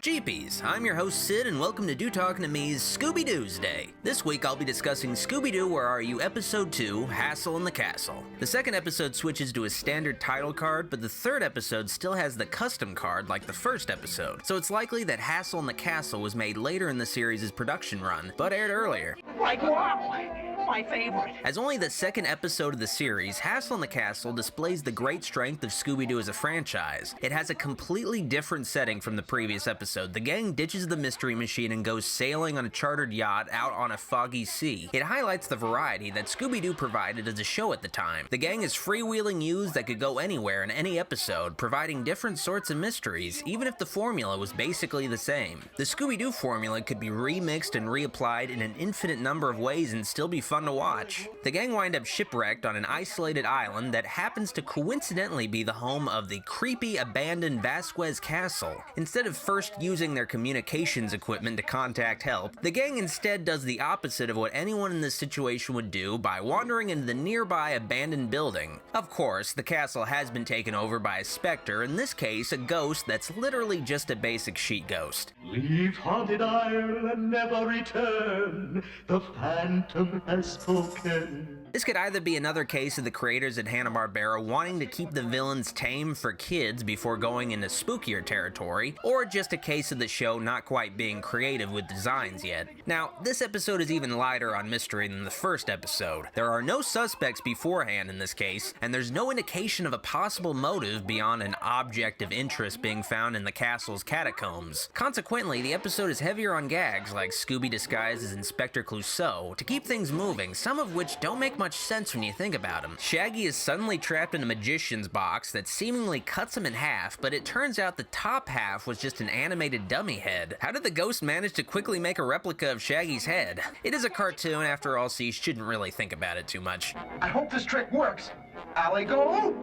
Jeepies, I'm your host Sid and welcome to Do Talking to Me's Scooby-Doo's Day. This week I'll be discussing Scooby-Doo Where Are You Episode 2, Hassle in the Castle. The second episode switches to a standard title card, but the third episode still has the custom card like the first episode, so it's likely that Hassle in the Castle was made later in the series' production run, but aired earlier. Like wow! My favorite. As only the second episode of the series, Hassle in the Castle displays the great strength of Scooby-Doo as a franchise. It has a completely different setting from the previous episode. The gang ditches the Mystery Machine and goes sailing on a chartered yacht out on a foggy sea. It highlights the variety that Scooby-Doo provided as a show at the time. The gang is freewheeling youths that could go anywhere in any episode, providing different sorts of mysteries, even if the formula was basically the same. The Scooby-Doo formula could be remixed and reapplied in an infinite number of ways and still be fun to watch. The gang wind up shipwrecked on an isolated island that happens to coincidentally be the home of the creepy abandoned Vasquez Castle. Instead of first using their communications equipment to contact help, the gang instead does the opposite of what anyone in this situation would do by wandering into the nearby abandoned building. Of course, the castle has been taken over by a specter, in this case a ghost that's literally just a basic sheet ghost. Leave haunted isle and never return, the phantom has spoken. This could either be another case of the creators at Hanna-Barbera wanting to keep the villains tame for kids before going into spookier territory, or just a case of the show not quite being creative with designs yet. Now, this episode is even lighter on mystery than the first episode. There are no suspects beforehand in this case, and there's no indication of a possible motive beyond an object of interest being found in the castle's catacombs. Consequently, the episode is heavier on gags like Scooby disguised as Inspector Clouseau to keep things moving, some of which don't make much sense when you think about him. Shaggy is suddenly trapped in a magician's box that seemingly cuts him in half, but it turns out the top half was just an animated dummy head. How did the ghost manage to quickly make a replica of Shaggy's head? It is a cartoon after all, so you shouldn't really think about it too much. I hope this trick works. Alley go!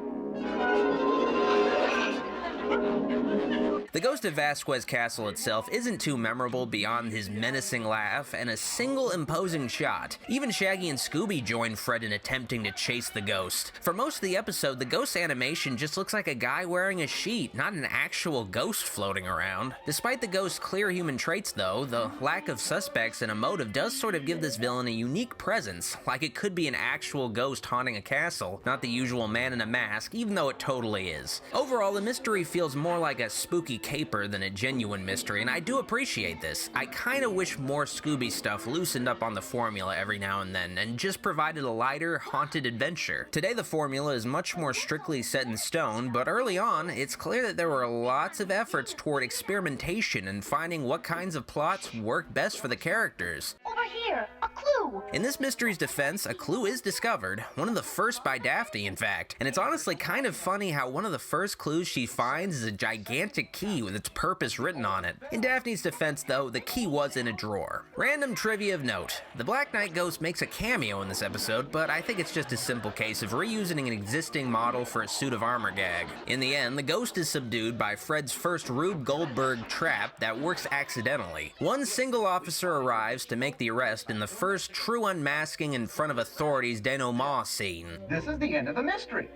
The ghost of Vasquez Castle itself isn't too memorable beyond his menacing laugh and a single imposing shot. Even Shaggy and Scooby join Fred in attempting to chase the ghost. For most of the episode, the ghost's animation just looks like a guy wearing a sheet, not an actual ghost floating around. Despite the ghost's clear human traits though, the lack of suspects and a motive does sort of give this villain a unique presence, like it could be an actual ghost haunting a castle, not the usual man in a mask, even though it totally is. Overall, the mystery feels more like a spooky caper than a genuine mystery, and I do appreciate this. I kinda wish more Scooby stuff loosened up on the formula every now and then, and just provided a lighter, haunted adventure. Today the formula is much more strictly set in stone, but early on, it's clear that there were lots of efforts toward experimentation and finding what kinds of plots work best for the characters. Over here, a clue! In this mystery's defense, a clue is discovered, one of the first by Daphne in fact, and it's honestly kind of funny how one of the first clues she finds is a gigantic key with its purpose written on it. In Daphne's defense though, the key was in a drawer. Random trivia of note, the Black Knight ghost makes a cameo in this episode, but I think it's just a simple case of reusing an existing model for a suit of armor gag. In the end, the ghost is subdued by Fred's first Rube Goldberg trap that works accidentally. One single officer arrives to make the arrest in the first true unmasking in front of authorities denouement scene. This is the end of the mystery.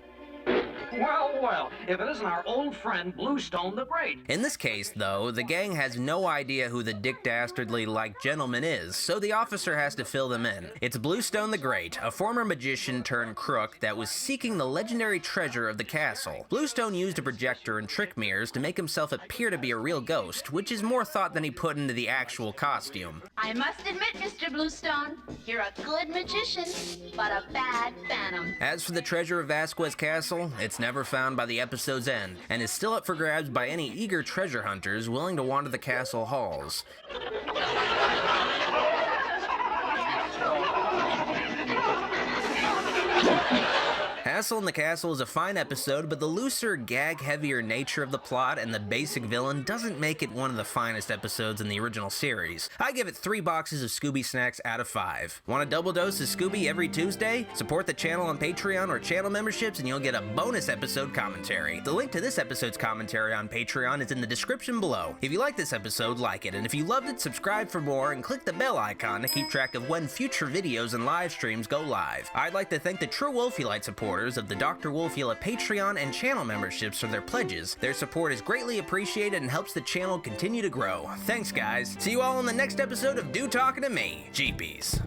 Well, if it isn't our old friend Bluestone the Great. In this case, though, the gang has no idea who the Dick Dastardly-like gentleman is, so the officer has to fill them in. It's Bluestone the Great, a former magician turned crook that was seeking the legendary treasure of the castle. Bluestone used a projector and trick mirrors to make himself appear to be a real ghost, which is more thought than he put into the actual costume. I must admit, Mr. Bluestone, you're a good magician, but a bad phantom. As for the treasure of Vasquez Castle, it's never found by the episode's end, and is still up for grabs by any eager treasure hunters willing to wander the castle halls. Hassle in the Castle is a fine episode, but the looser, gag-heavier nature of the plot and the basic villain doesn't make it one of the finest episodes in the original series. I give it 3 boxes of Scooby snacks out of 5. Want a double dose of Scooby every Tuesday? Support the channel on Patreon or channel memberships and you'll get a bonus episode commentary. The link to this episode's commentary on Patreon is in the description below. If you like this episode, like it, and if you loved it, subscribe for more and click the bell icon to keep track of when future videos and live streams go live. I'd like to thank the true Wolfula supporters members of the Dr. Wolfula Patreon and channel memberships for their pledges. Their support is greatly appreciated and helps the channel continue to grow. Thanks, guys. See you all in the next episode of Do Talking to Me. Jeepies.